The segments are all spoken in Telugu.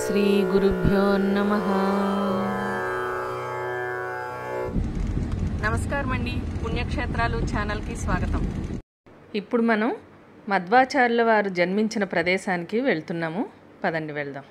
శ్రీ గురుభ్యో నమః. నమస్కారం అండి. పుణ్యక్షేత్రాలు ఛానల్కి స్వాగతం. ఇప్పుడు మనం మధ్వాచార్యుల వారు జన్మించిన ప్రదేశానికి వెళ్తున్నాము. పదండి వెళ్దాం.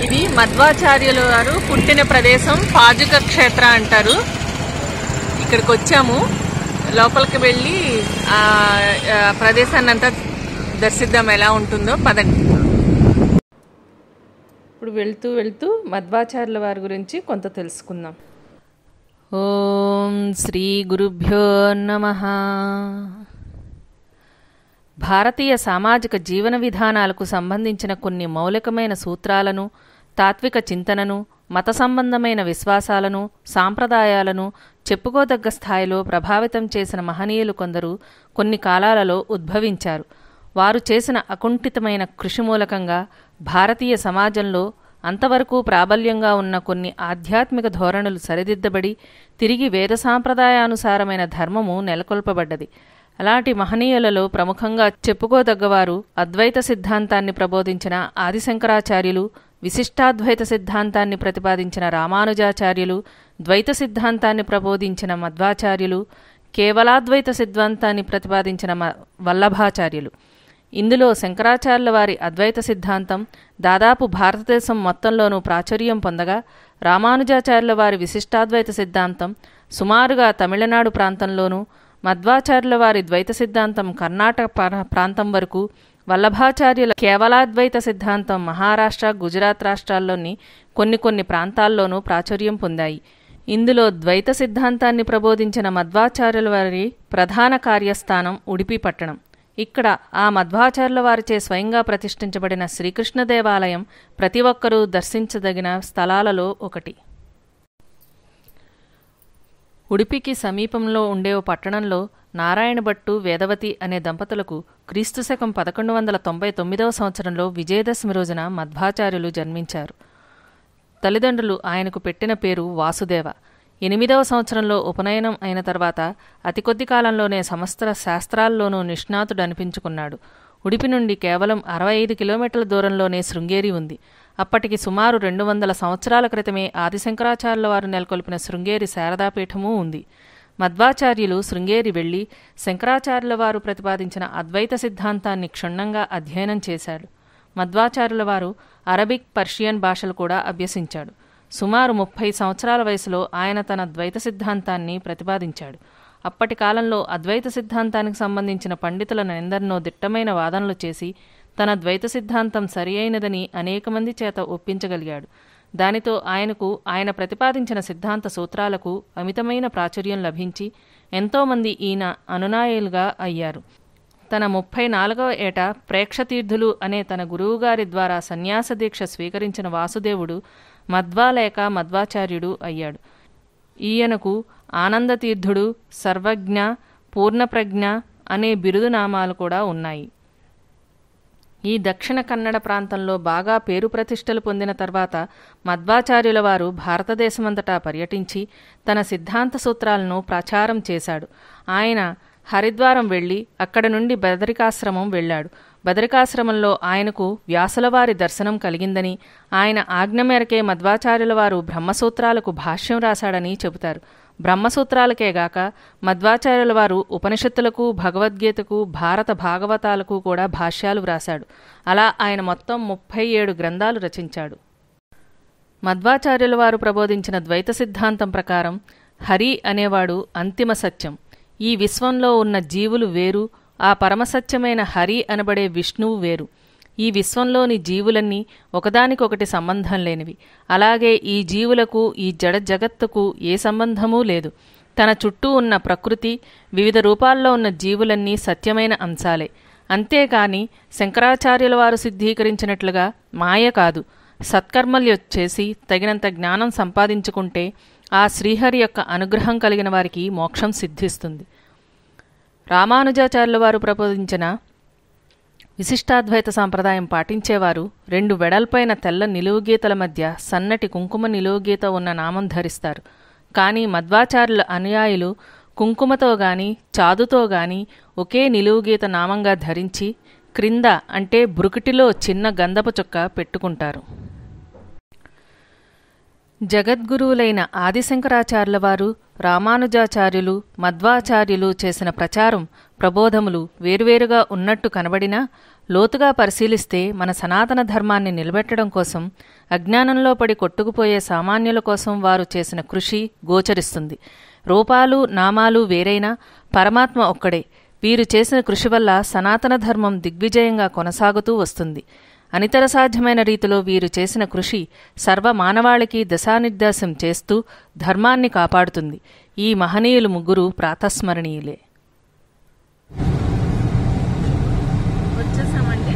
ఇది మధ్వాచార్యుల వారు పుట్టిన ప్రదేశం పాజక క్షేత్ర అంటారు. ఇక్కడికి వచ్చాము. లోపలికి వెళ్ళి ఆ ప్రదేశాన్ని అంతా దర్శిద్దాం, ఎలా ఉంటుందో. పదండి. ఇప్పుడు వెళ్తూ వెళ్తూ మధ్వాచార్యుల వారి గురించి కొంత తెలుసుకుందాం. ఓం శ్రీ గురుభ్యో నమః. భారతీయ సామాజిక జీవన విధానాలకు సంబంధించిన కొన్ని మౌలికమైన సూత్రాలను, తాత్విక చింతనను, మత సంబంధమైన విశ్వాసాలను, సాంప్రదాయాలను చెప్పుకోదగ్గ స్థాయిలో ప్రభావితం చేసిన మహనీయులు కొందరు కొన్ని కాలాలలో ఉద్భవించారు. వారు చేసిన అకుంఠితమైన కృషి మూలకంగా భారతీయ సమాజంలో అంతవరకు ప్రాబల్యంగా ఉన్న కొన్ని ఆధ్యాత్మిక ధోరణులు సరిదిద్దబడి తిరిగి వేద సాంప్రదాయానుసారమైన ధర్మము నెలకొల్పబడ్డది. అలాంటి మహనీయులలో ప్రముఖంగా చెప్పుకోదగ్గవారు అద్వైత సిద్ధాంతాన్ని ప్రబోధించిన ఆదిశంకరాచార్యులు, విశిష్టాద్వైత సిద్ధాంతాన్ని ప్రతిపాదించిన రామానుజాచార్యులు, ద్వైత సిద్ధాంతాన్ని ప్రబోధించిన మధ్వాచార్యులు, కేవలాద్వైత సిద్ధాంతాన్ని ప్రతిపాదించిన వల్లభాచార్యులు. ఇందులో శంకరాచార్యుల వారి అద్వైత సిద్ధాంతం దాదాపు భారతదేశం మొత్తంలోనూ ప్రాచుర్యం పొందగా, రామానుజాచార్యుల వారి విశిష్టాద్వైత సిద్ధాంతం సుమారుగా తమిళనాడు ప్రాంతంలోనూ, మధ్వాచార్యుల వారి ద్వైత సిద్ధాంతం కర్ణాటక ప్రాంతం వరకు, వల్లభాచార్యుల కేవలాద్వైత సిద్ధాంతం మహారాష్ట్ర, గుజరాత్ రాష్ట్రాల్లోని కొన్ని ప్రాంతాల్లోనూ ప్రాచుర్యం పొందాయి. ఇందులో ద్వైత సిద్ధాంతాన్ని ప్రబోధించిన మధ్వాచార్యుల వారి ప్రధాన కార్యస్థానం ఉడిపి పట్టణం. ఇక్కడ ఆ మధ్వాచార్యుల వారిచే స్వయంగా ప్రతిష్ఠించబడిన శ్రీకృష్ణ దేవాలయం ప్రతి ఒక్కరూ దర్శించదగిన స్థలాలలో ఒకటి. ఉడిపికి సమీపంలో ఉండే ఓ పట్టణంలో నారాయణభట్టు, వేదవతి అనే దంపతులకు క్రీస్తుశకం 1199వ సంవత్సరంలో విజయదశమి రోజున మధ్వాచార్యులు జన్మించారు. తల్లిదండ్రులు ఆయనకు పెట్టిన పేరు వాసుదేవ. 8వ సంవత్సరంలో ఉపనయనం అయిన తర్వాత అతి కొద్ది కాలంలోనే సమస్త శాస్త్రాల్లోనూ నిష్ణాతుడనిపించుకున్నాడు. ఉడిపి నుండి కేవలం 65 కిలోమీటర్ల దూరంలోనే శృంగేరి ఉంది. అప్పటికి సుమారు 200 సంవత్సరాల క్రితమే ఆదిశంకరాచార్యుల వారు నెలకొల్పిన శృంగేరి శారదాపీఠమూ ఉంది. మధ్వాచార్యులు శృంగేరి వెళ్లి శంకరాచార్యుల వారు ప్రతిపాదించిన అద్వైత సిద్ధాంతాన్ని క్షుణ్ణంగా అధ్యయనం చేశాడు. మధ్వాచార్యుల వారు అరబిక్, పర్షియన్ భాషలు కూడా అభ్యసించాడు. సుమారు 30 సంవత్సరాల వయసులో ఆయన తన ద్వైత సిద్ధాంతాన్ని ప్రతిపాదించాడు. అప్పటి కాలంలో అద్వైత సిద్ధాంతానికి సంబంధించిన పండితులను ఎందరినో దిట్టమైన వాదనలు చేసి తన ద్వైత సిద్ధాంతం సరి అయినదని అనేక మంది చేత ఒప్పించగలిగాడు. దానితో ఆయనకు ఆయన ప్రతిపాదించిన సిద్ధాంత సూత్రాలకు అమితమైన ప్రాచుర్యం లభించి ఎంతోమంది ఈయన అనునాయులుగా అయ్యారు. తన 34వ ఏట ప్రేక్షతీర్థులు అనే తన గురువుగారి ద్వారా సన్యాస దీక్ష స్వీకరించిన వాసుదేవుడు మధ్వాలేక మధ్వాచార్యుడు అయ్యాడు. ఈయనకు ఆనందతీర్థుడు, సర్వజ్ఞ, పూర్ణప్రజ్ఞ అనే బిరుదునామాలు కూడా ఉన్నాయి. ఈ దక్షిణ కన్నడ ప్రాంతంలో బాగా పేరు ప్రతిష్టలు పొందిన తర్వాత మధ్వాచార్యుల వారు భారతదేశమంతటా పర్యటించి తన సిద్ధాంత సూత్రాలను ప్రచారం చేశాడు. ఆయన హరిద్వారం వెళ్ళి అక్కడ నుండి బదరికాశ్రమం వెళ్ళాడు. బదరికాశ్రమంలో ఆయనకు వ్యాసులవారి దర్శనం కలిగిందని, ఆయన ఆజ్ఞ మేరకే మధ్వాచార్యుల వారు బ్రహ్మసూత్రాలకు భాష్యం రాశాడని చెబుతారు. బ్రహ్మసూత్రాలకేగాక మధ్వాచార్యుల వారు ఉపనిషత్తులకు, భగవద్గీతకు, భారత భాగవతాలకు కూడా భాష్యాలు వ్రాశాడు. అలా ఆయన మొత్తం 37 గ్రంథాలు రచించాడు. మధ్వాచార్యుల వారు ప్రబోధించిన ద్వైత సిద్ధాంతం ప్రకారం హరి అనేవాడు అంతిమ సత్యం. ఈ విశ్వంలో ఉన్న జీవులు వేరు, ఆ పరమసత్యమైన హరి అనబడే విష్ణువు వేరు. ఈ విశ్వంలోని జీవులన్నీ ఒకదానికొకటి సంబంధం లేనివి. అలాగే ఈ జీవులకు ఈ జడ జగత్తుకు ఏ సంబంధమూ లేదు. తన చుట్టూ ఉన్న ప్రకృతి, వివిధ రూపాల్లో ఉన్న జీవులన్నీ సత్యమైన అంశాలే. అంతేకాని శంకరాచార్యుల వారు సిద్ధీకరించినట్లుగా మాయ కాదు. సత్కర్మలు చేసి తగినంత జ్ఞానం సంపాదించుకుంటే ఆ శ్రీహరి యొక్క అనుగ్రహం కలిగిన వారికి మోక్షం సిద్ధిస్తుంది. రామానుజాచార్యుల వారు ప్రబోధించిన విశిష్టాద్వైత సాంప్రదాయం పాటించేవారు 2 వెడల్పైన తెల్ల నిలువుగీతల మధ్య సన్నటి కుంకుమ నిలువుగీత ఉన్న నామం ధరిస్తారు. కానీ మధ్వాచార్యుల అనుయాయులు కుంకుమతో గాని చాదుతో గాని ఒకే నిలువుగీత నామంగా ధరించి క్రింద అంటే బ్రుకుటిలో చిన్న గంధపు చుక్క పెట్టుకుంటారు. జగద్గురువులైన ఆదిశంకరాచార్యుల వారు, రామానుజాచార్యులు, మధ్వాచార్యులు చేసిన ప్రచారం, ప్రబోధములు వేరువేరుగా ఉన్నట్టు కనబడినా లోతుగా పరిశీలిస్తే మన సనాతన ధర్మాన్ని నిలబెట్టడం కోసం, అజ్ఞానంలో పడి కొట్టుకుపోయే సామాన్యుల కోసం వారు చేసిన కృషి గోచరిస్తుంది. రూపాలు, నామాలు వేరైనా పరమాత్మ ఒక్కడే. వీరు చేసిన కృషి వల్ల సనాతన ధర్మం దిగ్విజయంగా కొనసాగుతూ వస్తుంది. అనితర సాధ్యమైన రీతిలో వీరు చేసిన కృషి సర్వమానవాళికి దశానిర్దేశం చేస్తూ ధర్మాన్ని కాపాడుతుంది. ఈ మహనీయులు ముగ్గురు ప్రాతస్మరణీయులే. వచ్చేసామండి.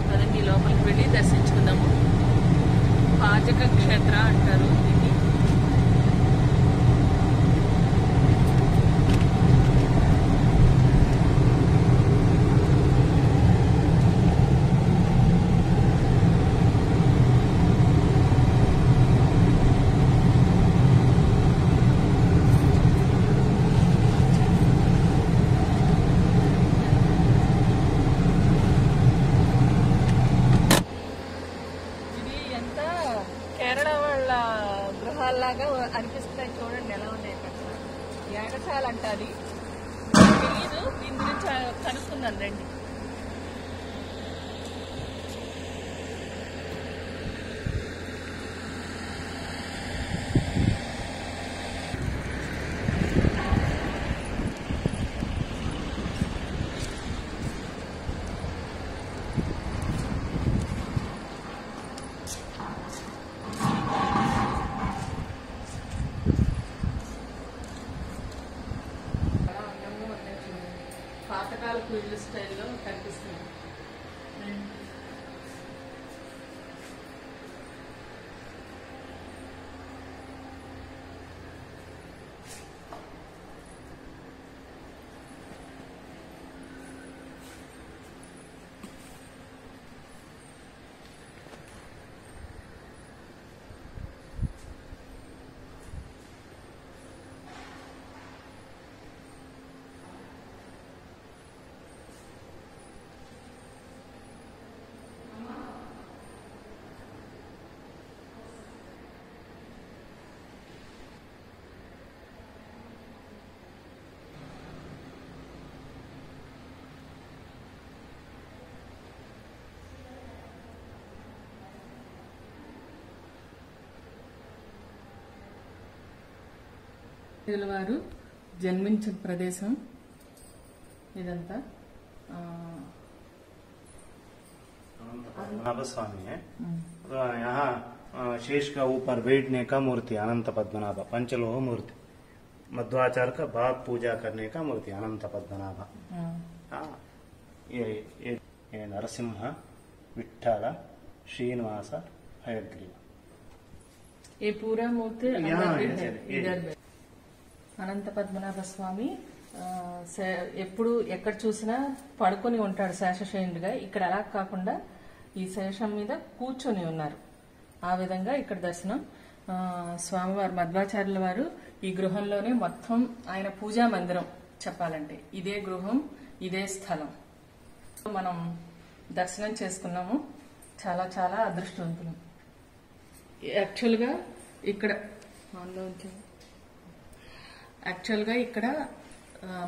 కదండి, లోపలికి వెళ్ళి దర్శించుకుందాము. పాజక క్షేత్ర అంటారు దీన్ని. కేరళ వాళ్ళ గృహాల్లాగా అనిపిస్తున్నాయి. చూడండి ఎలా ఉన్నాయి. యాగశాల అంటారు. తెలీదు, దీని గురించి కనుక్కుందాం రండి. పాతకాలపు ఇల్లు స్టైల్లో కనిపిస్తుంది. వారు జన్మించిన ప్రదేశం ఇదంతా. पद्मनाभ स्वामी है। तो यहाँ शेष का ऊपर बैठने का मूर्ति अनंत पद्मनाभ, पंचलोह मूर्ति। मध्वाचार्य का बाद पूजा करने का मूर्ति अनंत पद्मनाभ। ये नरसिंह, विठ्ठल, श्रीनिवास, हयग्रीव। ये पूरा मूर्ति इधर అనంత పద్మనాభ స్వామి ఎప్పుడు ఎక్కడ చూసినా పడుకొని ఉంటాడు శేషశయనుడిగా. ఇక్కడ అలా కాకుండా ఈ శేషం మీద కూర్చొని ఉన్నారు. ఆ విధంగా ఇక్కడ దర్శనం. స్వామివారు మధ్వాచార్యుల వారు ఈ గృహంలోనే మొత్తం ఆయన పూజా మందిరం చెప్పాలంటే ఇదే గృహం, ఇదే స్థలం. మనం దర్శనం చేసుకున్నాము. చాలా చాలా అదృష్టవంతులు. యాక్చువల్గా ఇక్కడ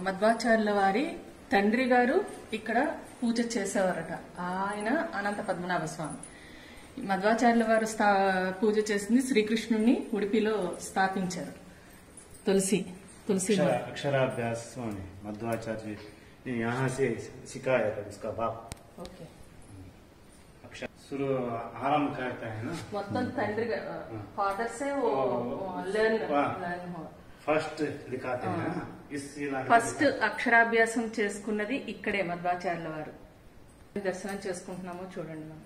మధ్వాచార్యుల వారి తండ్రి గారు ఇక్కడ పూజ చేసేవారట. ఆయన అనంత పద్మనాభ స్వామి. మధ్వాచార్యుల వారు పూజ చేసింది శ్రీకృష్ణుడిని ఉడిపిలో స్థాపించారు. తులసి अक्षराभ्यास स्वामी मध्वाचार्य ने यहाँ से सिखाया था उसका बाप. ఓకే. शुरू आरंभ करता है ना, మొత్తం తండ్రి ఫాదర్ సే లెర్న్ फर्स्ट दिखाते हैं ना. इस ఫస్ట్ అక్షరాభ్యాసం చేసుకున్నది ఇక్కడే మధ్వాచార్యుల వారు. దర్శనం చేసుకుంటున్నామో చూడండి. మనం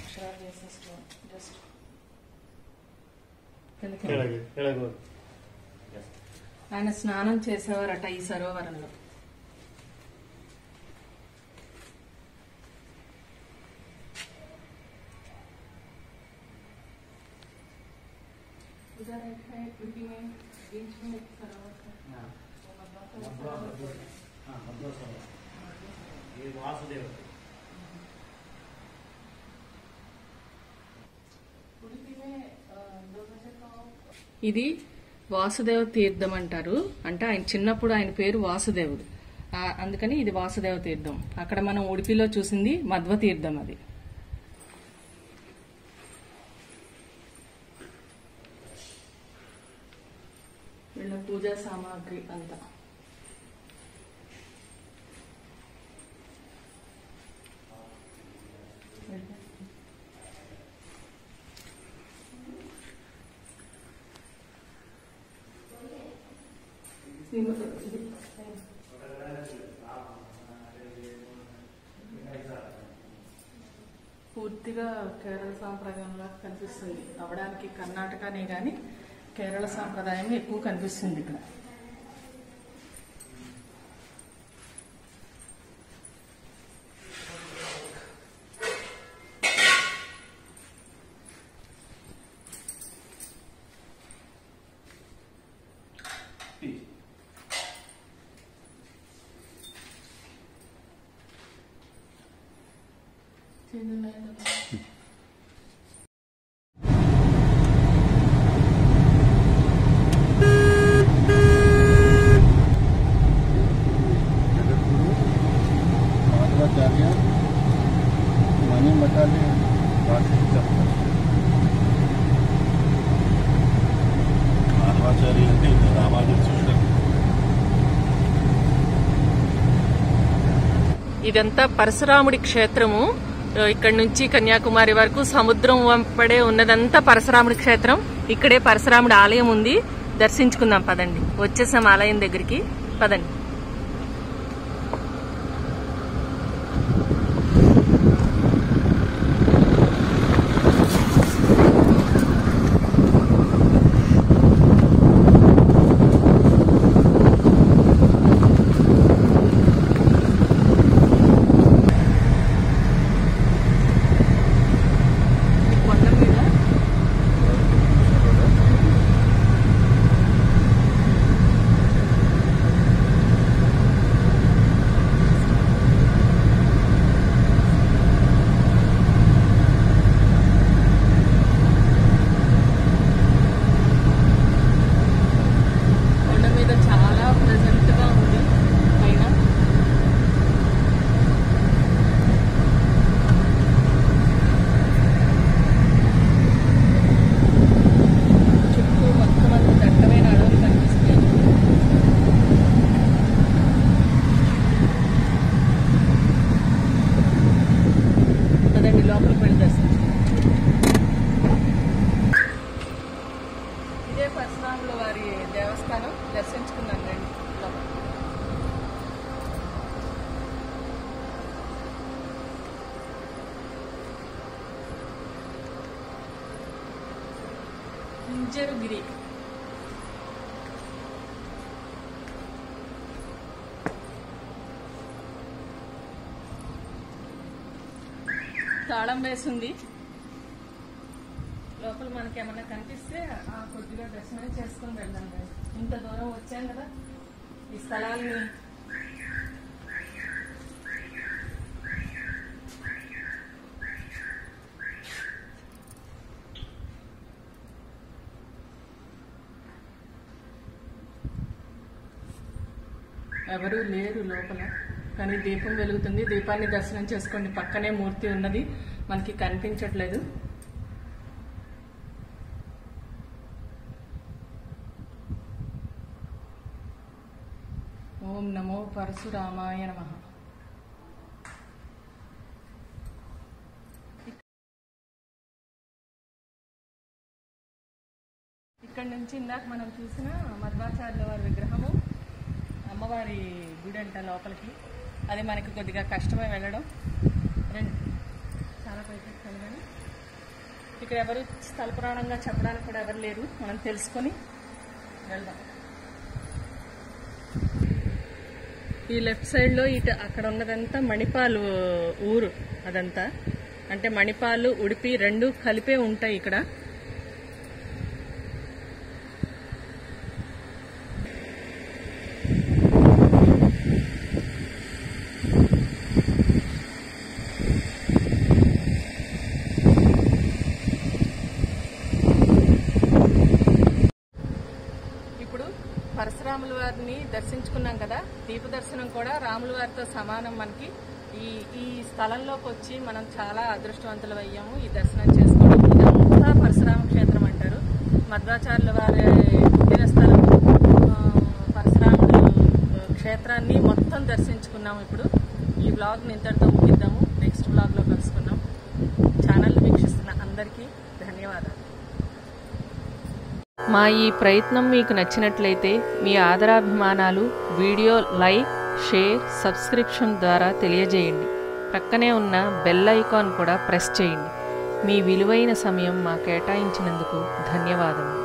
అక్షరాభ్యాసం జస్ట్ ఆయన స్నానం చేసేవారట ఈ సరోవరంలో. ఇది వాసుదేవ తీర్థం అంటారు. అంటే ఆయన చిన్నప్పుడు ఆయన పేరు వాసుదేవుడు, అందుకని ఇది వాసుదేవ తీర్థం. అక్కడ మనం ఉడిపిలో చూసింది మధ్వ తీర్థం. అది వీళ్ళ పూజా సామాగ్రి అంతా. పూర్తిగా కేరళ సాంప్రదాయంలో కనిపిస్తుంది. అవడానికి కర్ణాటకనే గాని కేరళ సాంప్రదాయం ఎక్కువ కనిపిస్తుంది ఇక్కడ. ఇదంతా పరశురాముడి క్షేత్రము. ఇక్కడ నుంచి కన్యాకుమారి వరకు సముద్రం వంపడే ఉన్నదంతా పరశురాముడి క్షేత్రం. ఇక్కడే పరశురాముడి ఆలయం ఉంది. దర్శించుకుందాం పదండి. వచ్చేసాం ఆలయం దగ్గరికి, పదండి. గిరి తాళం వేసింది. లోపల మనకి ఏమన్నా కనిపిస్తే ఆ కొద్దిగా దర్శనం చేసుకుని వెళ్దాం. ఇంత దూరం వచ్చాం కదా, ఈ స్థలాల్ని ఎవరూ లేరు లోపల, కానీ దీపం వెలుగుతుంది. దీపాన్ని దర్శనం చేసుకోండి. పక్కనే మూర్తి ఉన్నది, మనకి కనిపించట్లేదు. ఓం నమో పరశురామాయ నమః. ఇక్కడ నుంచి ఇందాక మనం చూసిన మధ్వాచార్యుల వారి విగ్రహము, అమ్మవారి గుడి అంట లోపలికి. అది మనకి కొద్దిగా కష్టమై వెళ్ళడం. చాలా పైకి కానీ ఇక్కడ ఎవరు స్థల పురాణంగా చెప్పడానికి కూడా ఎవరు లేరు. మనం తెలుసుకొని వెళ్దాం. ఈ లెఫ్ట్ సైడ్లో ఇటు అక్కడ ఉన్నదంతా మణిపాలు ఊరు. అదంతా అంటే మణిపాలు, ఉడిపి రెండు కలిపే ఉంటాయి ఇక్కడ. పరశురాముల వారిని దర్శించుకున్నాం కదా, దీప దర్శనం కూడా రాముల వారితో సమానం. మనకి ఈ స్థలంలోకి వచ్చి మనం చాలా అదృష్టవంతులు అయ్యాము ఈ దర్శనం చేసుకోవడం. ఇదంతా పరశురామ క్షేత్రం అంటారు. మధ్వాచార్యుల వారి పుట్టిన స్థలం పరశురాముడు క్షేత్రాన్ని మొత్తం దర్శించుకున్నాము. ఇప్పుడు ఈ బ్లాగ్ని ఇంతటితో ముగిద్దాము. నెక్స్ట్ బ్లాగ్లో కలుసుకున్నాం. ఛానల్ వీక్షిస్తున్న అందరికీ ధన్యవాదాలు. మా ఈ ప్రయత్నం మీకు నచ్చినట్లయితే మీ ఆదరాభిమానాలు వీడియో లైక్, షేర్, సబ్స్క్రిప్షన్ ద్వారా తెలియజేయండి. ప్రక్కనే ఉన్న బెల్ ఐకాన్ కూడా ప్రెస్ చేయండి. మీ విలువైన సమయం మా కేటాయించినందుకు ధన్యవాదములు.